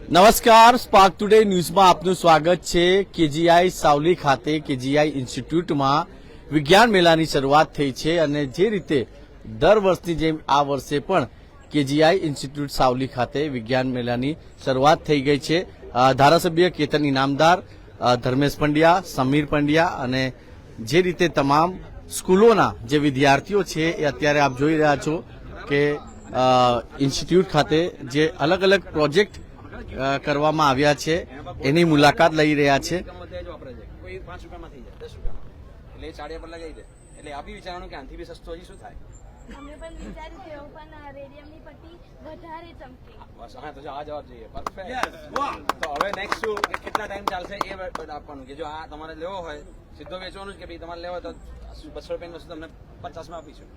નમસ્કાર, spark today ન્યૂઝમાં આપનું સ્વાગત છે। કેજીઆઈ સાવલી ખાતે કેજીઆઈ ઇન્સ્ટિટ્યૂટમાં વિજ્ઞાન મેળાની શરૂઆત થઈ છે અને જે રીતે દર વર્ષની જેમ આ વર્ષે પણ કેજીઆઈ ઇન્સ્ટિટ્યૂટ સાવલી ખાતે વિજ્ઞાન મેળાની શરૂઆત થઈ ગઈ છે। ધારાસભ્ય કેતન ઇનામદાર, ધર્મેશ પંડ્યા, સમીર પંડ્યા અને જે રીતે તમામ સ્કૂલોના જે વિદ્યાર્થીઓ છે એ અત્યારે આપ જોઈ રહ્યા છો કે ઇન્સ્ટિટ્યૂટ ખાતે જે અલગ અલગ પ્રોજેક્ટ કરવામાં આવ્યા છે એની મુલાકાત લઈ રહ્યા છે। કોઈ 5 રૂપિયામાં થઈ જાય 10 રૂપિયામાં એટલે ચાડિયા પર લગાવી દે એટલે આ બી વિચારવાનું કે આનાથી બી સસ્તું હજી શું થાય। અમે પણ વિચાર્યું છે એવું પણ રેડિયમની પટ્ટી વધારે ચમકે બસ હા તો જો આ જવાબ જોઈએ પરફેક્ટ। તો હવે નેક્સ્ટ શું કે કેટલા ટાઈમ ચાલશે એ આપવાનું કે જો આ તમારે લેવો હોય સીધો વેચવાનું કે ભાઈ તમારે લેવો તો 200 રૂપિયાની વસ્તુ તમને 50 માં આપીશું।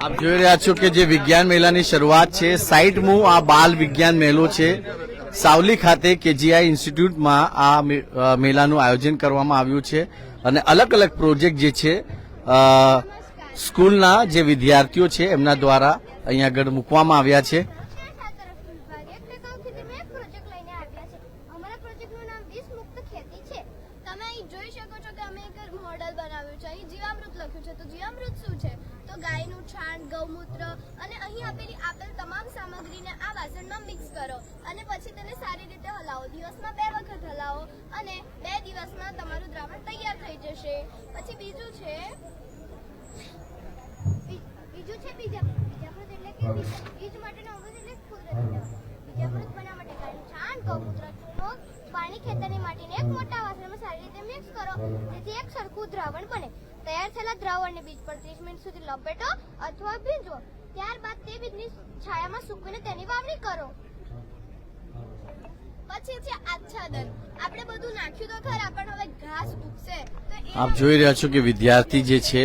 આપ જોઈ રહ્યા છો કે જે વિજ્ઞાન મેળાની શરૂઆત છે 60મું આ બાલ વિજ્ઞાન મેળો છે। સાવલી ખાતે કેજીઆઈ ઇન્સ્ટિટ્યૂટમાં આ મેળાનું આયોજન કરવામાં આવ્યું છે અને અલગ અલગ પ્રોજેક્ટ જે છે સ્કૂલના જે વિદ્યાર્થીઓ છે એમના દ્વારા અહીંયા આગળ મૂકવામાં આવ્યા છે। જીવામૃત શું છે તો ગાયનું છાણ, ગૌમૂત્ર અને અહીં આપેલ તમામ સામગ્રીને આ વાસણમાં મિક્સ કરો અને પછી તેને સારી રીતે હલાવો। દિવસમાં 2 વખત હલાવો અને 2 દિવસમાં તમારું દ્રાવણ તૈયાર થઈ જશે। પછી બીજું છે બીજામૃત એટલે કે બીજ માટેનો અમૃત એટલે કુદરતી દવા। બીજામૃત બનાવવા માટે ગાયનું છાણ, ગૌમૂત્ર, ચૂનો, પાણી, ખેતરની માટીને એક મોટા વાસણમાં સારી રીતે મિક્સ કરો જેથી એક સરખું દ્રાવણ બને। તૈયાર થયેલા દ્રાવણને બીજ પર 30 મિનિટ સુધી લપેટો અથવા ભીંજવો। ત્યારબાદ તે બીજની છાયામાં સૂકવીને તેની વાવણી કરો। પછી છે આચ્છાદન। આપણે બધું નાખ્યું તો ખરા પણ હવે ઘાસ ઉગશે તો આપ જોઈ રહ્યા છો કે વિદ્યાર્થી જે છે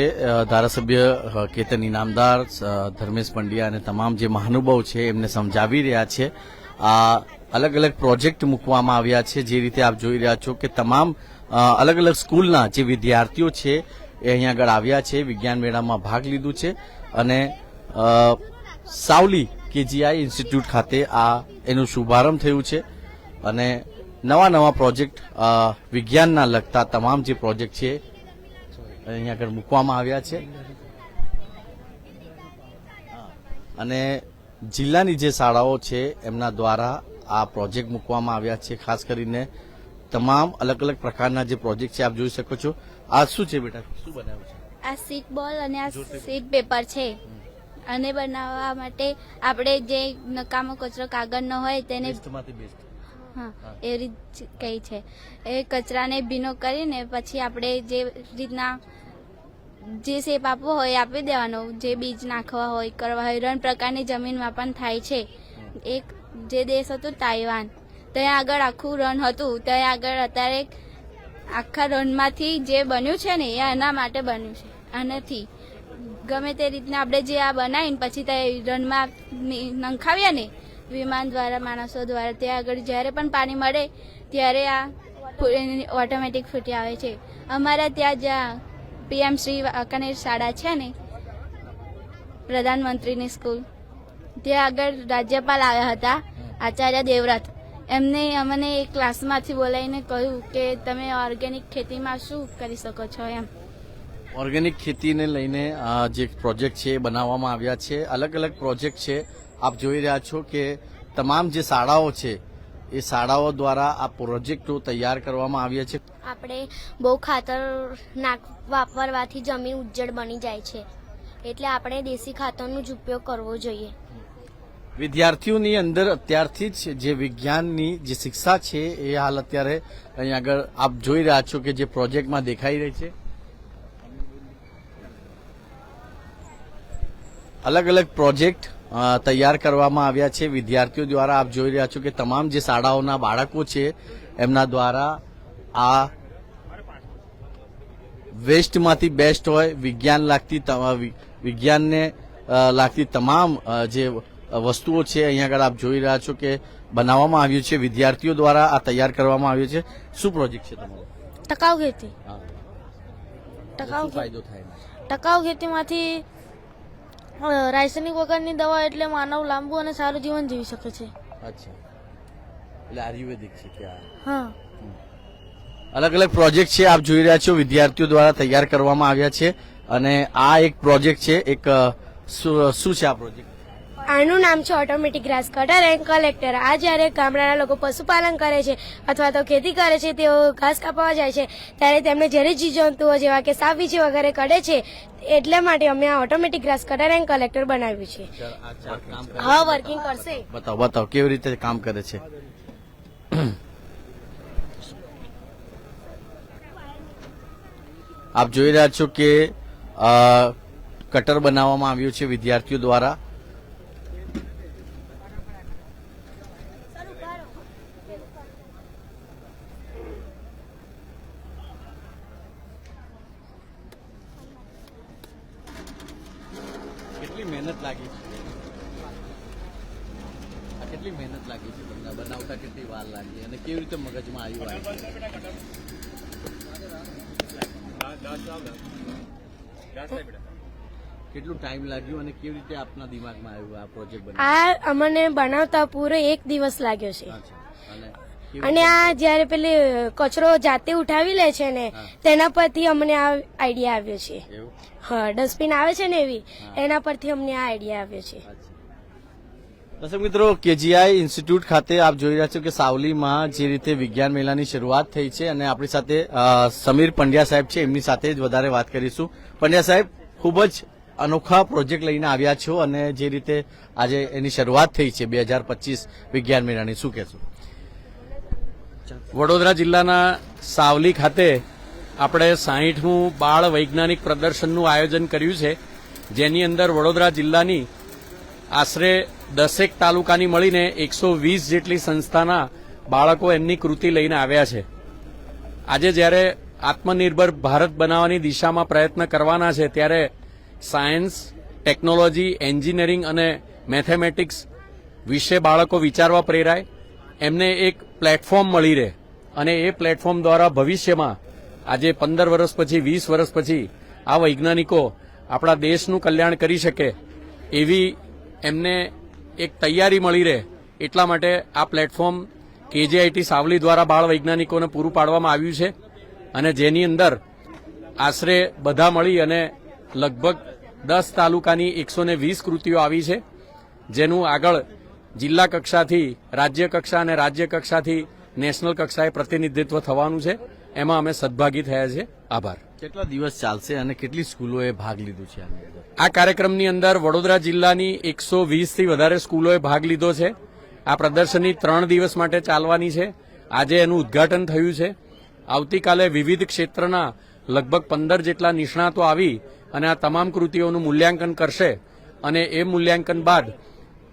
ધારાસભ્ય કેતન ઇનામદાર, ધર્મેશ પંડ્યા અને તમામ જે મહાનુભાવ છે એમને સમજાવી રહ્યા છે। આ અલગ અલગ પ્રોજેક્ટ મૂકવામાં આવ્યા છે। જે રીતે આપ જોઈ રહ્યા છો કે તમામ અલગ અલગ સ્કૂલના જે વિદ્યાર્થીઓ છે એ અહીંયા આગળ આવ્યા છે, વિજ્ઞાન મેળામાં ભાગ લીધું છે અને સાવલી કેજીઆઈ ઇન્સ્ટિટ્યૂટ ખાતે આ એનું શુભારંભ થયું છે અને નવા પ્રોજેક્ટ વિજ્ઞાનના લગતા તમામ જે પ્રોજેક્ટ છે અહીંયા આગળ મૂકવામાં આવ્યા છે અને જિલ્લાની જે શાળાઓ છે એમના દ્વારા આ પ્રોજેક્ટ મૂકવામાં આવ્યા છે। ખાસ કરીને તમામ અલગ અલગ પ્રકારના જે પ્રોજેક્ટ છે આપ જોઈ શકો છો। આ શું છે બેટા, શું બનાવ્યું છે? આ સીટ બોલ અને આ સીટ પેપર છે અને બનાવવા માટે આપણે જે નકામો કચરો કાગળનો હોય તેને હા એ રીત કઈ છે એ કચરાને ભીનો કરીને પછી આપણે જે રીતના જે શેપ આપવો હોય આપી દેવાનો। જે બીજ નાખવા હોય કરવા હોય 3 પ્રકારની જમીનમાં પણ થાય છે। એક જે દેશ હતું તાઇવાન, ત્યાં આગળ આખું રણ હતું, ત્યાં આગળ અત્યારે આખા રણમાંથી જે બન્યું છે ને એ એના માટે બન્યું છે। આનાથી ગમે તે રીતના આપણે જે આ બનાવીને પછી તે રણમાં નંખાવીએ ને વિમાન દ્વારા, માણસો દ્વારા, ત્યાં આગળ જ્યારે પણ પાણી મળે ત્યારે આ ઓટોમેટિક ફૂટી આવે છે। અમારા ત્યાં જ્યાં PM શ્રી વાંકાનેર શાળા છે ને પ્રધાનમંત્રીની સ્કૂલ, ત્યાં આગળ રાજ્યપાલ આવ્યા હતા આચાર્ય દેવવ્રત। એમને અમને એક ક્લાસમાંથી બોલાવીને કહ્યું કે તમે ઓર્ગેનિક ખેતીમાં શું કરી શકો છો એમ। ઓર્ગેનિક ખેતીને લઈને જે પ્રોજેક્ટ છે એ બનાવવામાં આવ્યા છે। અલગ અલગ પ્રોજેક્ટ છે આપ જોઈ રહ્યા છો કે તમામ જે શાળાઓ છે એ શાળાઓ દ્વારા આ પ્રોજેક્ટો તૈયાર કરવામાં આવ્યા છે। આપણે બહુ ખાતર વાપરવાથી જમીન ઉજ્જડ બની જાય છે એટલે આપણે દેશી ખાતરનો જ ઉપયોગ કરવો જોઈએ। વિદ્યાર્થીઓની અંદર અત્યારથી જ જે વિજ્ઞાનની જે શિક્ષા છે એ હાલ અત્યારે અહીંયા આગળ આપ જોઈ રહ્યા છો કે જે પ્રોજેક્ટમાં દેખાઈ રહી છે। અલગ અલગ પ્રોજેક્ટ તૈયાર કરવામાં આવ્યા છે વિદ્યાર્થીઓ દ્વારા। આપ જોઈ રહ્યા છો કે તમામ જે શાળાઓના બાળકો છે એમના દ્વારા આ વેસ્ટમાંથી બેસ્ટ હોય વિજ્ઞાનને લાગતી તમામ જે વસ્તુઓ છે અહીંયા આગળ આપ જોઈ રહ્યા છો કે બનાવવામાં આવ્યું છે, વિદ્યાર્થીઓ દ્વારા આ તૈયાર કરવામાં આવ્યું છે। શું પ્રોજેક્ટ છે તમારો? ટકાઉ ખેતી। ફાયદો થાય? ટકાઉ ખેતીમાંથી રાસાયણિક વગરની દવા એટલે માનવ લાંબુ અને સારું જીવન જીવી શકે છે. અચ્છા, એટલે આયુર્વેદિક છે ત્યાં. હા. અલગ અલગ પ્રોજેક્ટ છે આપ જોઈ રહ્યા છો, વિદ્યાર્થીઓ દ્વારા તૈયાર કરવામાં આવ્યા છે. અને આ એક પ્રોજેક્ટ છે, એક શું છે આ પ્રોજેક્ટ? આનું નામ છે automatic grass cutter and collector. આ જ્યારે ગામડાના લોકો પશુપાલન કરે છે અથવા તો ખેતી કરે છે, તેઓ ઘાસ કાપવા જાય છે ત્યારે તેમને ઝેરી જીવજંતુઓ જેવા કે સાપ વીછી વગેરે કડે છે. એટલા માટે અમે આ automatic grass cutter and collector બનાવ્યું છે. હા, વર્કિંગ કરશે. બતાવો કેવી રીતે કામ કરે છે. આપ જોઈ રહ્યા છો કે કટર બનાવવામાં આવ્યું છે વિદ્યાર્થીઓ દ્વારા. કેટલી મહેનત લાગી છે, કેટલી મહેનત લાગી છે તમને બનાવતા, કેટલી વાર લાગી અને કેવી રીતે મગજમાં આવ્યું? કેટલું ટાઈમ લાગ્યું અને કેવી રીતે આપના દિમાગમાં આવ્યું આ પ્રોજેક્ટ બનાવવા? આ અમને બનાવતા પૂરો 1 દિવસ લાગ્યો છે. અચ્છા, અને અને આ જ્યારે પેલી કચરો જાતે ઉઠાવી લે છે ને, તેના પરથી અમને આ આઈડિયા આવ્યો છે. એવું? હા, ડસ્ટબિન આવે છે ને એવી, એના પરથી અમને આ આઈડિયા આવ્યો છે. દર્શક મિત્રો, કેજીઆઈ ઇન્સ્ટિટ્યૂટ ખાતે આપ જોઈ રહ્યા છો કે સાવલીમાં જે રીતે વિજ્ઞાન મેળાની શરૂઆત થઈ છે અને આપણી સાથે સમીર પંડ્યા સાહેબ છે, એમની સાથે જ વધારે વાત કરીશું. પંડ્યા સાહેબ, ખૂબ જ અનોખા પ્રોજેક્ટ લઈને આવ્યા છો અને જે રીતે આજે એની શરૂઆત થઈ છે 2025 વિજ્ઞાન મેળાની, શું કહેશો? વડોદરા જિલ્લાના સાવલી ખાતે આપણે 60મું બાળ વૈજ્ઞાનિક પ્રદર્શનનું આયોજન કર્યું છે, જેની અંદર વડોદરા જિલ્લાની આશરે 10 તાલુકાની મળીને 120 જેટલી સંસ્થાના બાળકો એમની કૃતિ લઈને આવ્યા છે. આજે જ્યારે આત્મનિર્ભર ભારત બનાવવાની દિશામાં પ્રયત્ન કરવાના છે, ત્યારે સાયન્સ, ટેકનોલોજી, એન્જિનિયરિંગ અને મેથેમેટિક્સ વિશે બાળકો વિચારવા પ્રેરાય, એમને એક પ્લેટફોર્મ મળી રહે અને એ પ્લેટફોર્મ દ્વારા ભવિષ્યમાં આજે 15 વર્ષ પછી, 20 વર્ષ પછી આ વૈજ્ઞાનિકો આપણા દેશનું કલ્યાણ કરી શકે એવી એમને એક તૈયારી મળી રહે, એટલા માટે આ પ્લેટફોર્મ કેજીઆઈટી સાવલી દ્વારા બાળ વૈજ્ઞાનિકોને પૂરું પાડવામાં આવ્યું છે. અને જેની અંદર આશરે બધા મળી અને લગભગ 10 તાલુકાની 120 કૃતિઓ આવી છે, જેનું આગળ જિલ્લા કક્ષાથી રાજ્ય કક્ષા અને રાજ્ય કક્ષાથી નેશનલ કક્ષાએ પ્રતિનિધિત્વ થવાનું છે. એમાં અમે સદભાગી થયા છે. આભાર. કેટલા દિવસ ચાલશે અને કેટલી સ્કૂલોએ ભાગ લીધો છે આની અંદર? આ કાર્યક્રમની અંદર વડોદરા જિલ્લાની 120 થી વધારે સ્કૂલોએ ભાગ લીધો છે. આ પ્રદર્શની 3 દિવસ માટે ચાલવાની છે. આજે એનું ઉદ્ઘાટન થયું છે. આવતીકાલે વિવિધ ક્ષેત્રના લગભગ 15 જેટલા નિષ્ણાતો આવી અને આ તમામ કૃતિઓનું મૂલ્યાંકન કરશે અને એ મૂલ્યાંકન બાદ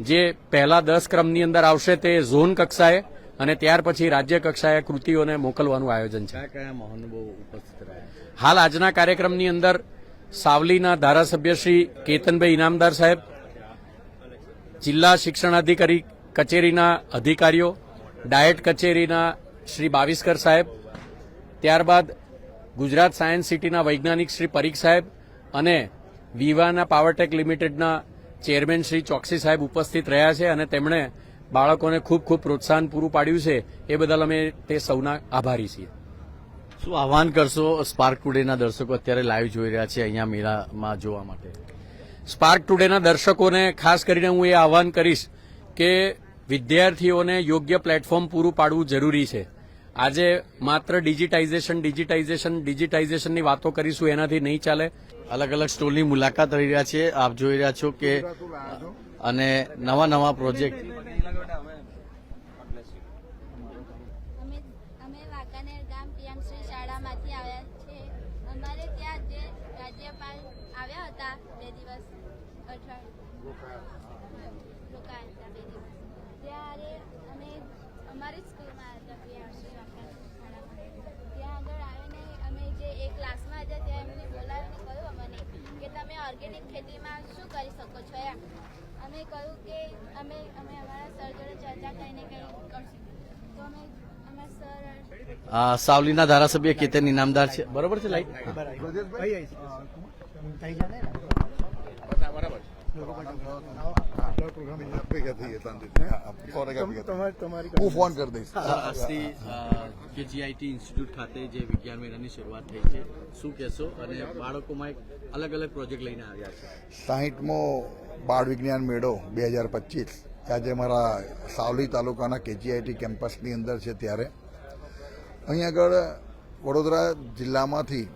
જે પહેલા 10 ક્રમની અંદર આવશે તે ઝોન કક્ષાએ અને ત્યાર પછી રાજ્ય કક્ષાએ કૃતિઓને મોકલવાનું આયોજન છે. કયા મહાનુભાવો ઉપસ્થિત રહ્યા? હાલ આજના કાર્યક્રમની અંદર સાવલીના ધારાસભ્ય શ્રી કેતનભાઈ ઇનામદાર સાહેબ, જિલ્લા શિક્ષણાધિકારી કચેરીના અધિકારીઓ, ડાયટ કચેરીના શ્રી બાવિસ્કર સાહેબ, ત્યારબાદ ગુજરાત સાયન્સ સિટીના વૈજ્ઞાનિક શ્રી પરીખ સાહેબ અને વિવાના પાવરટેક લિમિટેડના ચેરમેન શ્રી ચોકસી સાહેબ ઉપસ્થિત રહ્યા છે અને તેમણે બાળકોને ખૂબ ખૂબ પ્રોત્સાહન પૂરું પાડ્યું છે. એ બદલ અમે તે સૌના આભારી છીએ. શું આહવાન કરશો સ્પાર્ક ટુડેના દર્શકો અત્યારે લાઈવ જોઈ રહ્યા છે અહીંયા મેળામાં જોવા માટે? સ્પાર્ક ટુડેના દર્શકોને ખાસ કરીને હું એ આહવાન કરીશ કે વિદ્યાર્થીઓને યોગ્ય પ્લેટફોર્મ પૂરું પાડવું જરૂરી છે. આજે માત્ર ડિજિટાઇઝેશનની વાતો કરીશું એનાથી નહીં ચાલે. અલગ અલગ સ્ટોલની મુલાકાત રહી રહ્યા છે, આપ જોઈ રહ્યા છો કે અને નવા પ્રોજેક્ટ. અમે વાંકાનેર ગામ પીએમસી શાળામાંથી આવ્યા છે. અમારે ત્યાં જે રાજ્યપાલ આવ્યા હતા 2 દિવસ રોકાયા હતા 2 દિવસ, ત્યારે અમે અમારી સ્કૂલમાં હતા પીએમસી વાંકાનેર શાળામાં. ત્યાં આગળ આવીને અમે જે એક ક્લાસમાં હતા ત્યાં એમને બોલાવીને કહ્યું અમને કે તમે ઓર્ગેનિક ખેતીમાં શું કરી શકો છો એમ. અમે કહ્યું કે અમે અમારા સર જોડે ચર્ચા કરીને કંઈ કરશું. તો અમે અમારા સર સાવલીના ધારાસભ્ય કેતન ઇનામદાર છે, બરોબર છે? લાઈટ હું ફોન કરી દઈશ. આજથી કેજીઆઈટી ઇન્સ્ટિટ્યૂટ ખાતે જે વિજ્ઞાન મેળાની શરૂઆત થઈ છે, શું કહેશો? અને બાળકોમાં એક અલગ અલગ પ્રોજેક્ટ લઈને આવ્યા છે. 60મો બાળ વિજ્ઞાન મેળો 2025 આજે મારા સાવલી તાલુકાના કેજીઆઈટી કેમ્પસની અંદર છે. ત્યારે અહીં આગળ વડોદરા જિલ્લામાંથી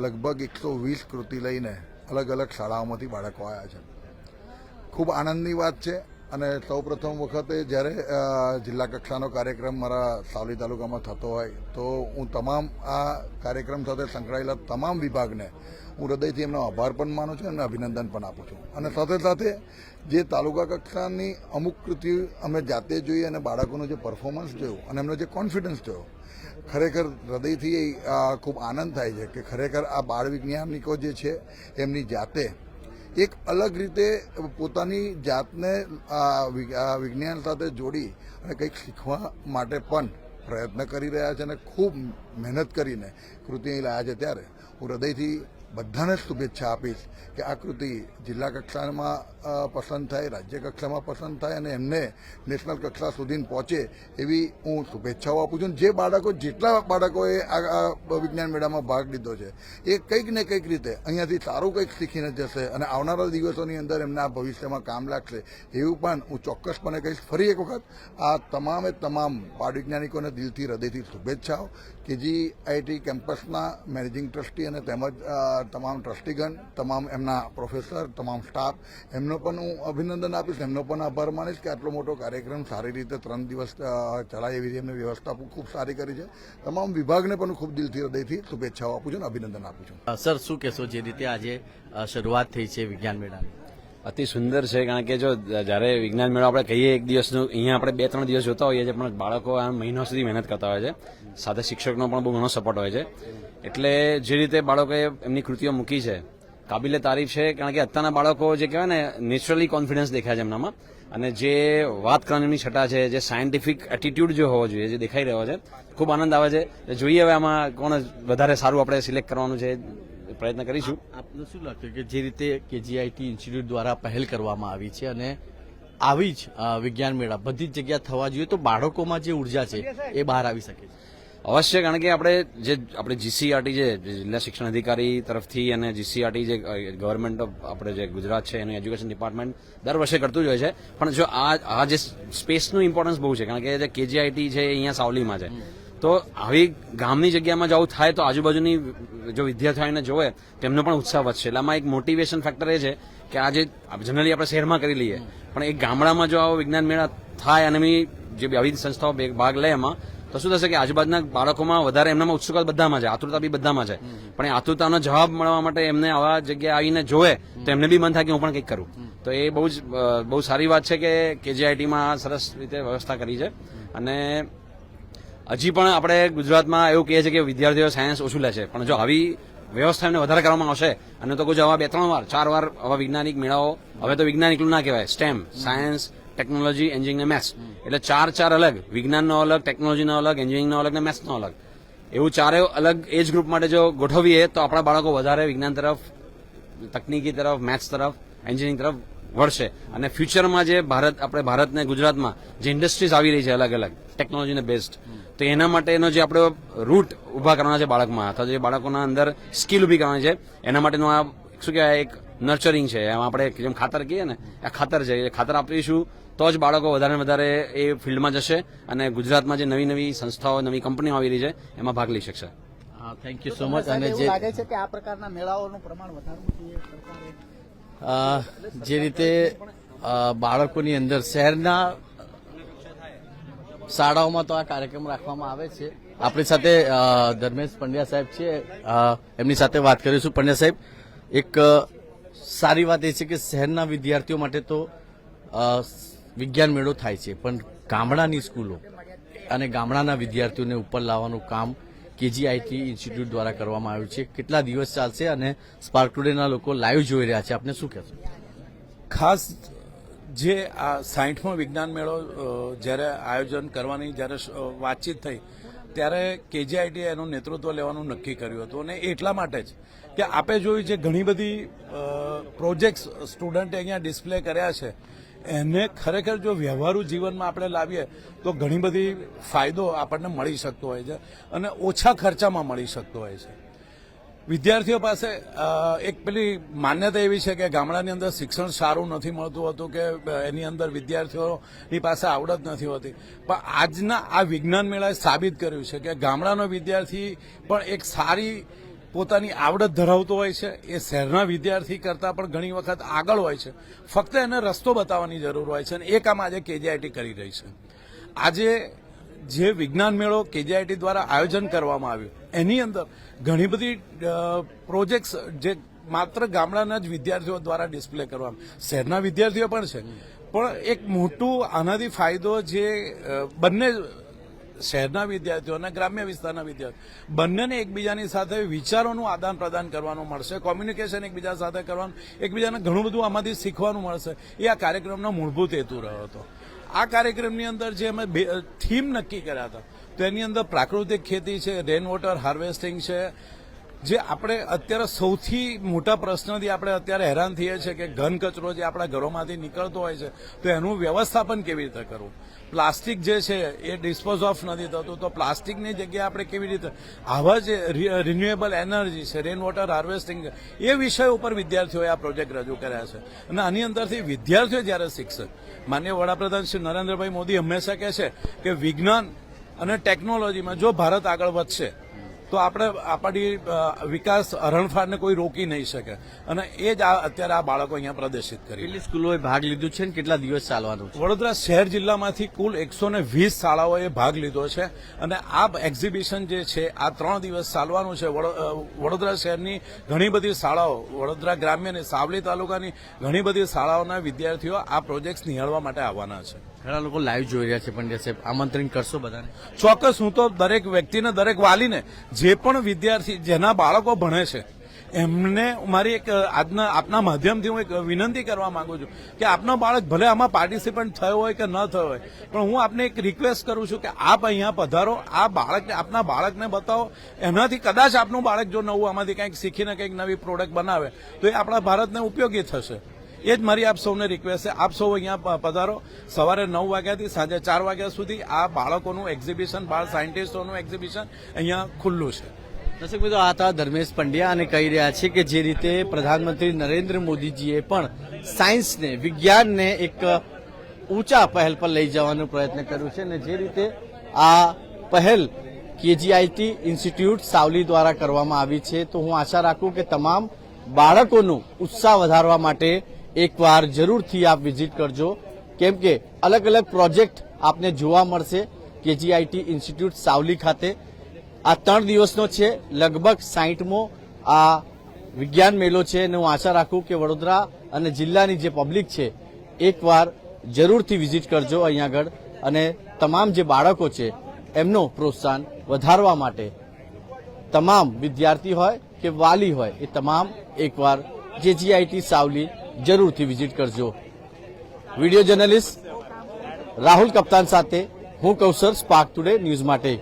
લગભગ 120 કૃતિ લઈને અલગ અલગ શાળાઓમાંથી બાળકો આવ્યા છે. ખૂબ આનંદની વાત છે. અને સૌ પ્રથમ વખતે જ્યારે જિલ્લા કક્ષાનો કાર્યક્રમ મારા સાવલી તાલુકામાં થતો હોય તો હું તમામ આ કાર્યક્રમ સાથે સંકળાયેલા તમામ વિભાગને હું હૃદયથી એમનો આભાર પણ માનું છું અને અભિનંદન પણ આપું છું. અને સાથે સાથે જે તાલુકા કક્ષાની અમુક કૃતિ અમે જાતે જોઈ અને બાળકોનું જે પરફોર્મન્સ જોયું અને એમનો જે કોન્ફિડન્સ જોયો, ખરેખર હૃદયથી ખૂબ આનંદ થાય છે કે ખરેખર આ બાળ વૈજ્ઞાનિકો જે છે એમની જાતે એક અલગ રીતે પોતાની જાતને વિજ્ઞાન સાથે જોડી અને કંઈક શીખવા માટે પણ પ્રયત્ન કરી રહ્યા છે અને ખૂબ મહેનત કરીને કૃતિ અહીં લાવ્યા છે. ત્યારે હું હૃદયથી બધાને જ શુભેચ્છા આપીશ કે આ કૃતિ જિલ્લા કક્ષામાં પસંદ થાય, રાજ્ય કક્ષામાં પસંદ થાય અને એમને નેશનલ કક્ષા સુધી પહોંચે એવી હું શુભેચ્છાઓ આપું છું. જે બાળકો જેટલા બાળકોએ આ વિજ્ઞાન મેળામાં ભાગ લીધો છે એ કંઈક ને કંઈક રીતે અહીંયાથી સારું કંઈક શીખીને જશે અને આવનારા દિવસોની અંદર એમને આ ભવિષ્યમાં કામ લાગશે એવું પણ હું ચોક્કસપણે કહીશ. ફરી એક વખત આ તમામે તમામ બાળ વૈજ્ઞાનિકોને દિલથી હૃદયથી શુભેચ્છાઓ. કેજીઆઈટી કેમ્પસના મેનેજિંગ ટ્રસ્ટી અને તેમજ તમામ ટ્રસ્ટીગણ, તમામ એમના પ્રોફેસર, તમામ સ્ટાફ, એમનો પણ હું અભિનંદન આપીશ, એમનો પણ આભાર માનીશ કે આટલો મોટો કાર્યક્રમ સારી રીતે 3 દિવસ ચલાય એવી એમને વ્યવસ્થા ખૂબ સારી કરી છે. તમામ વિભાગને પણ હું ખૂબ દિલથી હૃદયથી શુભેચ્છાઓ આપું છું અને અભિનંદન આપું છું. સર, શું કહેશો જે રીતે આજે શરૂઆત થઈ છે વિજ્ઞાન મેળાની? અતિ સુંદર છે. કારણ કે જો જ્યારે વિજ્ઞાન મેળો આપણે કહીએ એક દિવસનું, અહીંયા આપણે 2-3 દિવસ જોતા હોઈએ છીએ, પણ બાળકો આ મહિનો સુધી મહેનત કરતા હોય છે. સાથે શિક્ષકનો પણ બહુ ઘણો સપોર્ટ હોય છે. એટલે જે રીતે બાળકોએ એમની કૃતિઓ મૂકી છે કાબિલે તારીફ છે. કારણ કે અત્યારના બાળકો જે કહેવાય ને નેચરલી કોન્ફિડન્સ દેખાય છે એમનામાં, અને જે વાત કરવાની એમની છટા છે, જે સાયન્ટિફિક એટીટ્યુડ જે હોવો જોઈએ, જે દેખાઈ રહ્યો છે, ખૂબ આનંદ આવે છે. જોઈએ હવે આમાં કોણ વધારે સારું આપણે સિલેક્ટ કરવાનું છે, પ્રયત્ન કરીશું. આપને શું લાગતું કે જે રીતે કેજીઆઈટી ઇન્સ્ટિટ્યૂટ દ્વારા પહેલ કરવામાં આવી છે અને આવી જ વિજ્ઞાન મેળા બધી જ જગ્યા થવા જોઈએ, તો બાળકોમાં જે ઉર્જા છે એ બહાર આવી શકે છે? અવશ્ય. કારણ કે આપણે જીસીઆરટી જે જિલ્લા શિક્ષણ અધિકારી તરફથી અને જીસીઆરટી જે ગવર્મેન્ટ ઓફ આપણે જે ગુજરાત છે એનું એજ્યુકેશન ડિપાર્ટમેન્ટ દર વર્ષે કરતું જ હોય છે. પણ જો આ જે સ્પેસનું ઇમ્પોર્ટન્સ બહુ છે, કારણ કે જે કેજીઆઈટી છે એ અહીંયા સાવલીમાં છે, તો આવી ગામની જગ્યામાં જો આવું થાય તો આજુબાજુની જો વિદ્યાર્થીઓને જોવે તેમનો પણ ઉત્સાહ વધશે. એટલે આમાં એક મોટિવેશન ફેક્ટર એ છે કે આજે જનરલી આપણે શહેરમાં કરી લઈએ, પણ એક ગામડામાં જો આવો વિજ્ઞાન મેળા થાય અને જે આવી સંસ્થાઓ ભાગ લે એમાં, તો શું થશે કે આજુબાજુના બાળકોમાં વધારે એમનામાં ઉત્સુકતા બધામાં છે, આતુરતા બી બધામાં છે. પણ એ આતુરતાનો જવાબ મળવા માટે એમને આવા જગ્યાએ આવીને જોવે તો એમને બી મન થાય કે હું પણ કંઈક કરું. તો એ બહુ સારી વાત છે કે કેજીઆઈટીમાં સરસ રીતે વ્યવસ્થા કરી છે. અને હજી પણ આપણે ગુજરાતમાં એવું કહીએ છીએ કે વિદ્યાર્થીઓ સાયન્સ ઓછું લે છે, પણ જો આવી વ્યવસ્થા એમને વધારે કરવામાં આવશે અને તો કોઈ આવા 2-3 વાર 4 વાર આવા વૈજ્ઞાનિક મેળાઓ, હવે તો વિજ્ઞાનિકનું ના કહેવાય, સ્ટેમ, સાયન્સ, ટેકનોલોજી, એન્જિનિયરિંગ અને મેથ્સ, એટલે 4 અલગ, વિજ્ઞાનનો અલગ, ટેકનોલોજીનો અલગ, એન્જિનિયરિંગનો અલગ ને મેથ્સનો અલગ, એવું 4 અલગ એજ ગ્રુપ માટે જો ગોઠવીએ તો આપણા બાળકો વધારે વિજ્ઞાન તરફ, તકનીકી તરફ, મેથ્સ તરફ, એન્જિનિયરિંગ તરફ વળશે. અને ફ્યુચરમાં જે આપણે ભારતને ગુજરાતમાં જે ઇન્ડસ્ટ્રીઝ આવી રહી છે અલગ અલગ ટેકનોલોજીને બેઝડ, તો એના માટેનો જે આપણે રૂટ ઉભા કરવાના છે બાળકમાં, અથવા જે બાળકોના અંદર સ્કિલ ઉભી કરવાની છે, એના માટેનું આ શું કહેવાય એક નર્ચરિંગ છે. એમાં આપણે જેમ ખાતર કહીએ ને, આ ખાતર છે. એ ખાતર આપીશું તો જ બાળકો વધારે ને વધારે એ ફિલ્ડમાં જશે અને ગુજરાતમાં જે નવી નવી સંસ્થાઓ, નવી કંપનીઓ આવી રહી છે એમાં ભાગ લઈ શકશે. Thank you so much. અને જે લાગે છે કે આ પ્રકારના મેળાઓનું પ્રમાણ વધારવું જોઈએ સરકારે? જે રીતે બાળકોની અંદર શહેરના શાળાઓમાં તો આ કાર્યક્રમ રાખવામાં આવે છે. આપણી સાથે ધર્મેશ પંડ્યા સાહેબ છે, એમની સાથે વાત કરીશું. પંડ્યા સાહેબ, એક સારી વાત એ છે કે શહેરના વિદ્યાર્થીઓ માટે તો વિજ્ઞાન મેળો થાય છે, પણ ગામડાની સ્કૂલો અને ગામડાના વિદ્યાર્થીઓને ઉપર લાવવાનું કામ કેજીઆઈટી ઇન્સ્ટિટ્યૂટ દ્વારા કરવામાં આવ્યું છે. કેટલા દિવસ ચાલશે અને સ્પાર્ક ટુડેના લોકો લાઈવ જોઈ રહ્યા છે, આપને શું કહેશો? ખાસ જે આ 60મો વિજ્ઞાન મેળો જ્યારે આયોજન કરવાની જ્યારે વાતચીત થઈ ત્યારે કેજીઆઈટી એનું નેતૃત્વ લેવાનું નક્કી કર્યું હતું અને એટલા માટે જ કે આપે જોયું છે ઘણી બધી પ્રોજેક્ટ્સ સ્ટુડન્ટે અહીંયા ડિસ્પ્લે કર્યા છે એને ખરેખર જો વ્યવહારુ જીવનમાં આપણે લાવીએ તો ઘણી બધી ફાયદો આપણને મળી શકતો હોય છે અને ઓછા ખર્ચામાં મળી શકતો હોય છે. વિદ્યાર્થીઓ પાસે એક પેલી માન્યતા એવી છે કે ગામડાની અંદર શિક્ષણ સારું નથી મળતું હતું કે એની અંદર વિદ્યાર્થીઓની પાસે આવડત નથી હોતી, પણ આજના આ વિજ્ઞાન મેળાએ સાબિત કર્યું છે કે ગામડાનો વિદ્યાર્થી પણ એક સારી પોતાની આવડત ધરાવતો હોય છે. એ શહેરના વિદ્યાર્થી કરતાં પણ ઘણી વખત આગળ હોય છે. ફક્ત એને રસ્તો બતાવવાની જરૂર હોય છે અને એ કામ આજે કેજીઆઈટી કરી રહી છે. આજે જે વિજ્ઞાન મેળો કેજીઆઈટી દ્વારા આયોજન કરવામાં આવ્યું એની અંદર ઘણી બધી પ્રોજેક્ટ્સ જે માત્ર ગામડાના જ વિદ્યાર્થીઓ દ્વારા ડિસ્પ્લે કરવામાં, શહેરના વિદ્યાર્થીઓ પણ છે, પણ એક મોટું આનાથી ફાયદો જે બંને શહેરના વિદ્યાર્થીઓ અને ગ્રામ્ય વિસ્તારના વિદ્યાર્થીઓ બંનેને એકબીજાની સાથે વિચારોનું આદાન પ્રદાન કરવાનું મળશે, કોમ્યુનિકેશન એકબીજા સાથે કરવાનું, એકબીજાને ઘણું બધું આમાંથી શીખવાનું મળશે. એ આ કાર્યક્રમનો મૂળભૂત હેતુ રહ્યો હતો. આ કાર્યક્રમની અંદર જે અમે થીમ નક્કી કર્યા હતા તો એની અંદર પ્રાકૃતિક ખેતી છે, રેન વોટર હાર્વેસ્ટિંગ છે. જે આપણે અત્યારે સૌથી મોટા પ્રશ્નથી આપણે અત્યારે હેરાન થઈએ છીએ કે ઘન કચરો જે આપણા ઘરોમાંથી નીકળતો હોય છે તો એનું વ્યવસ્થાપન કેવી રીતે કરવું. પ્લાસ્ટિક જે છે એ ડિસ્પોઝ ઓફ નથી થતું, તો પ્લાસ્ટિકની જગ્યાએ આપણે કેવી રીતે આવા જે રિન્યુએબલ એનર્જી છે, રેન વોટર હાર્વેસ્ટિંગ છે, એ વિષય ઉપર વિદ્યાર્થીઓએ આ પ્રોજેક્ટ રજૂ કર્યા છે. અને આની અંદરથી વિદ્યાર્થીઓ જ્યારે શીખશે, માનનીય વડાપ્રધાન શ્રી નરેન્દ્રભાઈ મોદી હંમેશા કહે છે કે વિજ્ઞાન અને ટેકનોલોજીમાં જો ભારત આગળ વધશે તો આપણે આપણી વિકાસ હરણફાળને કોઈ રોકી નહીં શકે. અને એ જ અત્યારે આ બાળકો અહીંયા પ્રદર્શિત કરી. કેટલી સ્કૂલોએ ભાગ લીધું છે ને કેટલા દિવસ ચાલવાનું છે? વડોદરા શહેર જિલ્લામાંથી કુલ 120 શાળાઓએ ભાગ લીધો છે અને આ એક્ઝિબિશન જે છે આ 3 દિવસ ચાલવાનું છે. વડોદરા શહેરની ઘણી બધી શાળાઓ, વડોદરા ગ્રામ્યની, સાવલી તાલુકાની ઘણી બધી શાળાઓના વિદ્યાર્થીઓ આ પ્રોજેક્ટ નિહાળવા માટે આવવાના છે. ઘણા લોકો લાઈવ જોઈ રહ્યા છે. પંડ્યા સાહેબ, આમંત્રણ કરશો બધાને? ચોક્કસ, હું તો દરેક વ્યક્તિને, દરેક વાલીને, જે પણ વિદ્યાર્થી જેના બાળકો ભણે છે એમને મારી એક આપના માધ્યમથી હું એક વિનંતી કરવા માંગુ છું કે આપનો બાળક ભલે આમાં પાર્ટિસિપન્ટ થયો હોય કે ન થયો હોય, પણ હું આપને એક રિક્વેસ્ટ કરું છું કે આપ અહીંયા પધારો, આ બાળકને, આપના બાળકને બતાવો. એનાથી કદાચ આપનું બાળક જો નવું આમાંથી કંઈક શીખીને કંઈક નવી પ્રોડક્ટ બનાવે તો એ આપણા ભારતને ઉપયોગી થશે. એ જ મારી આપ સૌને રિક્વેસ્ટ છે. આપ સૌ અહીંયા પધારો. સવારે 9 વાગ્યાથી સાંજે 4 વાગ્યા સુધી આ બાળકોનું એક્ઝિબિશન, બાળ સાયન્ટિસ્ટોનું એક્ઝિબિશન અહીંયા ખુલ્લું છે. દર્શક મિત્રો, આ હતા ધર્મેશ પંડ્યા અને કહી રહ્યા છે કે જે રીતે પ્રધાનમંત્રી નરેન્દ્ર મોદીજીએ પણ સાયન્સને, વિજ્ઞાનને એક ઊંચા પહેલ પર લઈ જવાનો પ્રયત્ન કર્યો છે અને જે રીતે આ પહેલ કેજીઆઈટી ઇન્સ્ટિટ્યૂટ સાવલી દ્વારા કરવામાં આવી છે, તો હું આશા રાખું કે તમામ બાળકોનું ઉત્સાહ વધારવા માટે એકવાર જરૂરથી આપ વિઝિટ કરજો, કેમ કે અલગ અલગ પ્રોજેક્ટ આપને જોવા મળશે કેજીઆઈટી ઇન્સ્ટિટ્યૂટ સાવલી ખાતે. આ 3 દિવસનો છે, લગભગ 60મો આ વિજ્ઞાન મેળો છે અને હું આશા રાખું કે વડોદરા અને જિલ્લાની જે પબ્લિક છે એકવાર જરૂરથી વિઝિટ કરજો અહીંયા આગળ અને તમામ જે બાળકો છે એમનો પ્રોત્સાહન વધારવા માટે તમામ વિદ્યાર્થી હોય કે વાલી હોય એ તમામ એકવાર કેજીઆઈટી સાવલી જરૂરથી વિઝિટ કરજો. વિડીયો જર્નલિસ્ટ રાહુલ કપ્તાન સાથે હું કૌશલ, સ્પાર્ક ટુડે ન્યૂઝ માટે.